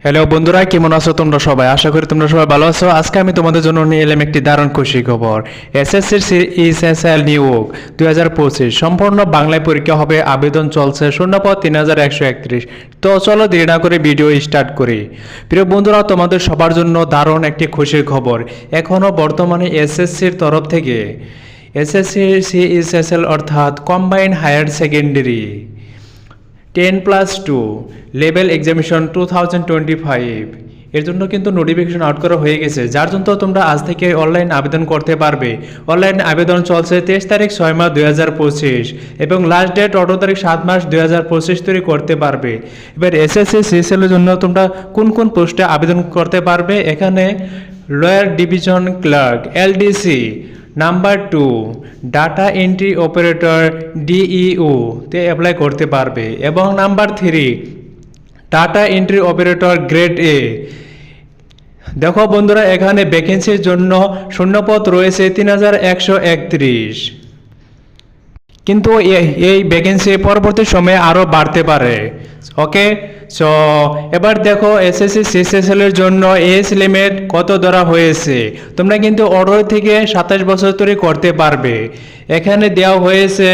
Hello বন্ধুরা, কেমন আছো তোমরা সবাই? আশা করি তোমরা সবাই ভালো আছো। আজকে আমি তোমাদের জন্য নিয়ে এলাম একটি দারুণ খুশি খবর। এসএসসি ইএসএসএল নিয়োগ 2025 সম্পূর্ণ বাংলায় পরীক্ষা হবে। আবেদন চলছে, শূন্যপদ 3131। তো চলো দেরি না করে ভিডিও স্টার্ট করি। প্রিয় বন্ধুরা, তোমাদের সবার জন্য দারুণ একটি খুশির খবর। এখনও বর্তমানে এসএসসির তরফ থেকে এসএসসি সিইএসএসএল অর্থাৎ combined higher secondary 10+2 level examination 2025 এর জন্য কিন্তু নোটিফিকেশন আউট করা হয়ে গেছে, যার জন্য তোমরা আজ থেকে অনলাইন আবেদন করতে পারবে। অনলাইন আবেদন চলছে 23 তারিখ 6 মাস 2025 এবং লাস্ট ডেট 18 তারিখ 7 মাস 2025 তৈরি করতে পারবে। এবার এসএসসি সিএসএল এর জন্য তোমরা কোন কোন পোস্টে আবেদন করতে পারবে? এখানে lower division clerk LDC, number 2 data entry operator DEO তে অ্যাপ্লাই করতে পারবে এবং number 3 data entry operator grade A. দেখো বন্ধুরা, এখানে ভ্যাকেন্সির জন্য শূন্যপদ রয়েছে 3131, কিন্তু এই ভ্যাকেন্সি পরবর্তী সময়ে আরও বাড়তে পারে। ওকে, সো এবার দেখো এসএসসি সিএসএসএল এর জন্য এজ লিমিট কত ধরা হয়েছে। তোমরা কিন্তু 18 থেকে 27 বছর তৈরি করতে পারবে। এখানে দেওয়া হয়েছে